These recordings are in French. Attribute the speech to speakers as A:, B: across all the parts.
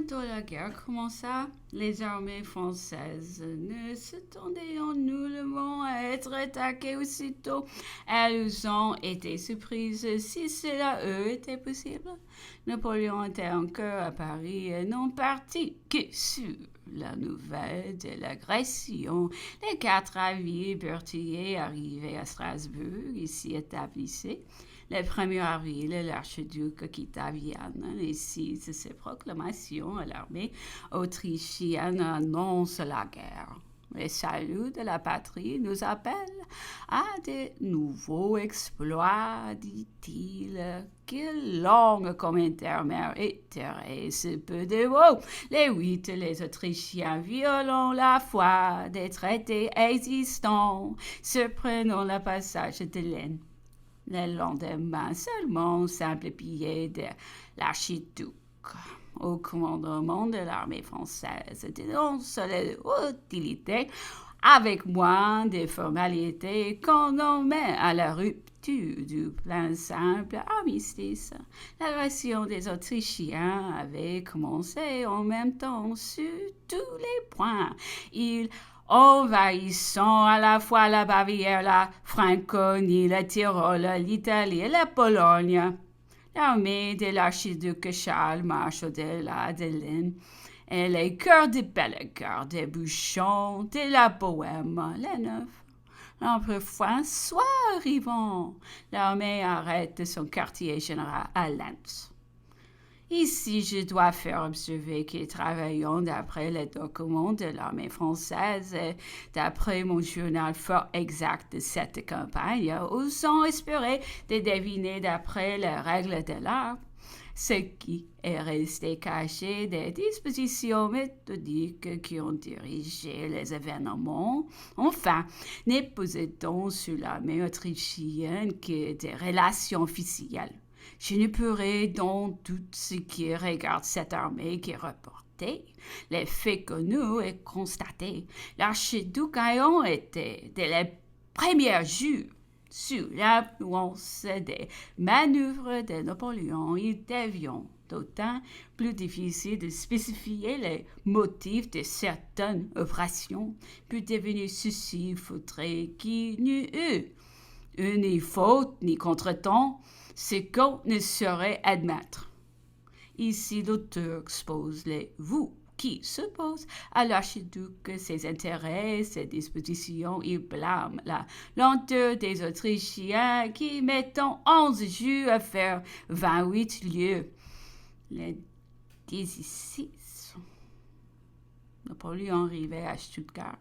A: bientôt la guerre commença. Les armées françaises ne s'attendaient nullement à être attaquées aussitôt. Elles ont été surprises si cela était possible. Napoléon était encore à Paris et non parti que sur la nouvelle de l'agression. Les 4 avis Berthier arrivaient à Strasbourg et s'y établissaient. Le 1er avril, l'archiduc quitta Vienne et si ses proclamations à l'armée autrichienne annoncent la guerre. Le salut de la patrie nous appelle à de nouveaux exploits, dit-il. Quelle langue comme intermère éthérée, ce peu de mots. Les Autrichiens violent la foi des traités existants, surprenant le passage de l'Aisne. Le lendemain seulement, simple billet de l'archiduc au commandement de l'armée française dénonce l'utilité avec moins de formalités qu'on en met à la rupture du plein simple armistice. L'agression des Autrichiens avait commencé en même temps sur tous les points. Ils envahissant à la fois la Bavière, la Franconie, la Tyrol, l'Italie et la Pologne. L'armée de l'archiduc Charles marche au-delà de l'Aisne, et les cœurs de Bellegarde, des Bouchons, de la Bohême, les Neufs. L'empereur François arrivant, l'armée arrête son quartier général à Lens. Ici, je dois faire observer que travaillant d'après les documents de l'armée française et d'après mon journal fort exact de cette campagne, osant espérer de deviner d'après les règles de l'art ce qui est resté caché des dispositions méthodiques qui ont dirigé les événements. Enfin, ne posait-on sur l'armée autrichienne que des relations officielles. Je ne pourrais dans tout ce qui regarde cette armée qui reportait les faits connus et constatés. L'archiduc ayant été dès les premiers jours sur l'influence des manœuvres de Napoléon, il devient d'autant plus difficile de spécifier les motifs de certaines opérations, puis devenir ceci, il faudrait qu'il n'y eût ni faute ni contretemps, ce qu'on ne saurait admettre. Ici, l'auteur expose les vous qui s'opposent à l'archiduc, ses intérêts, ses dispositions. Il blâme la lenteur des Autrichiens qui, mettant 11 jours à faire 28 lieues. Le 16, Napoléon arrivait à Stuttgart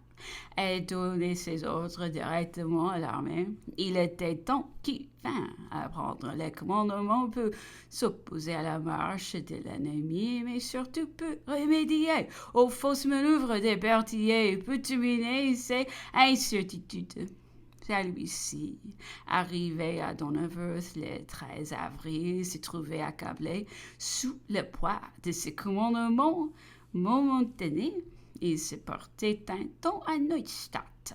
A: et donnait ses ordres directement à l'armée. Il était temps qu'il vint à prendre le commandement pour s'opposer à la marche de l'ennemi, mais surtout pour remédier aux fausses manœuvres des Berthier, pour terminer ses incertitudes. Celui-ci, arrivé à Dohnavers le 13 avril, se trouvait accablé sous le poids de ce commandement momentané. Il se portait tantôt à Neustadt,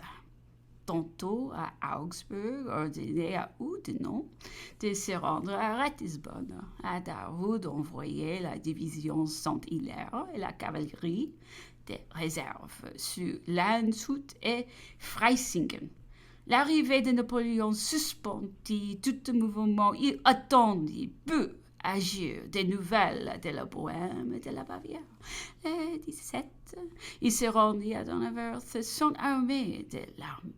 A: tantôt à Augsbourg, ordonné à Oudinot de se rendre à Ratisbonne. À Darwood, on voyait la division Saint-Hilaire et la cavalerie des réserves sur Landshut et Freisingen. L'arrivée de Napoléon suspendit tout mouvement. Il attendit peu agir des nouvelles de la Bohême et de la Bavière. Le 17, il se rendit à Dohnavers. Son armée de l'armée.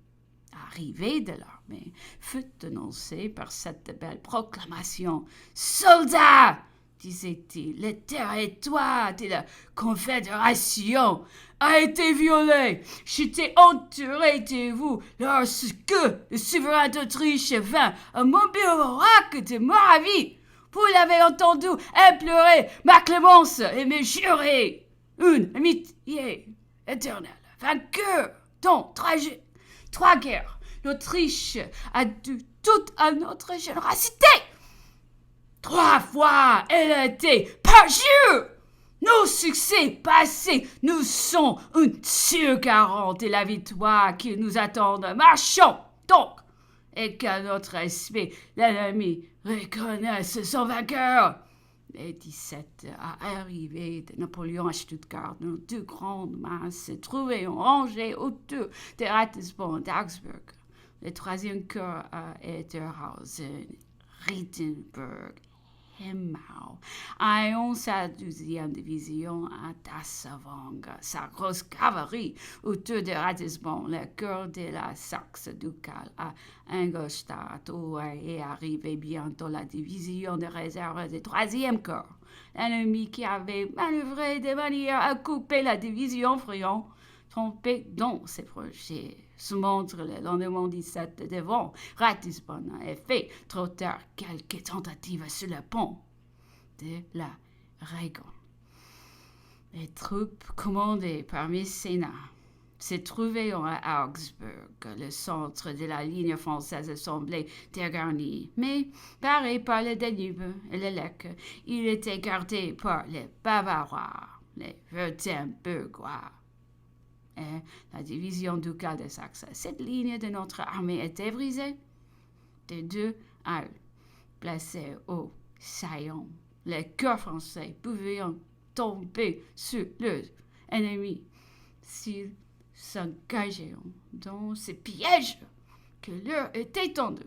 A: Arrivée de l'armée fut annoncée par cette belle proclamation. « Soldats !» disait-il, « le territoire de la Confédération a été violé. J'étais entouré de vous lorsque le souverain d'Autriche vint à Montbérac de Moravie. Vous l'avez entendu implorer ma clémence et me jurer une amitié éternelle. Vainqueur dans 3 guerres, l'Autriche a dû toute à notre générosité. 3 fois, elle a été perdue. Nos succès passés nous sont une sûre garante de la victoire qui nous attend. Marchons donc, et qu'à notre respect, l'ennemi reconnaisse son vainqueur. Le 17 à arrivée de Napoléon à Stuttgart, nos deux grandes masses se trouvaient rangées autour de Ratisbonne d'Augsburg. Le troisième corps à Etterhausen, Rittenberg, Hemmau, ayant sa 12e division à Dassavang, sa grosse cavalerie autour de Ratisbonne, le cœur de la Saxe ducale à Ingolstadt, où est arrivée bientôt la division de réserve du 3e corps. L'ennemi qui avait manœuvré de manière à couper la division Friant, trompé dans ses projets, se montre le lendemain 17 devant Ratisbonne et fait trop tard quelques tentatives sur le pont de la Régent. Les troupes commandées par Messéna se trouvaient à Augsburg, le centre de la ligne française semblait dégarni, mais barré par le Danube et le Lech, il était gardé par les Bavarois, les Württembergois et la division ducale de Saxe. Cette ligne de notre armée était brisée. De deux halles placées au saillant, les cœurs français pouvaient tomber sur leurs ennemis s'ils s'engageaient dans ces pièges que leur était tendu.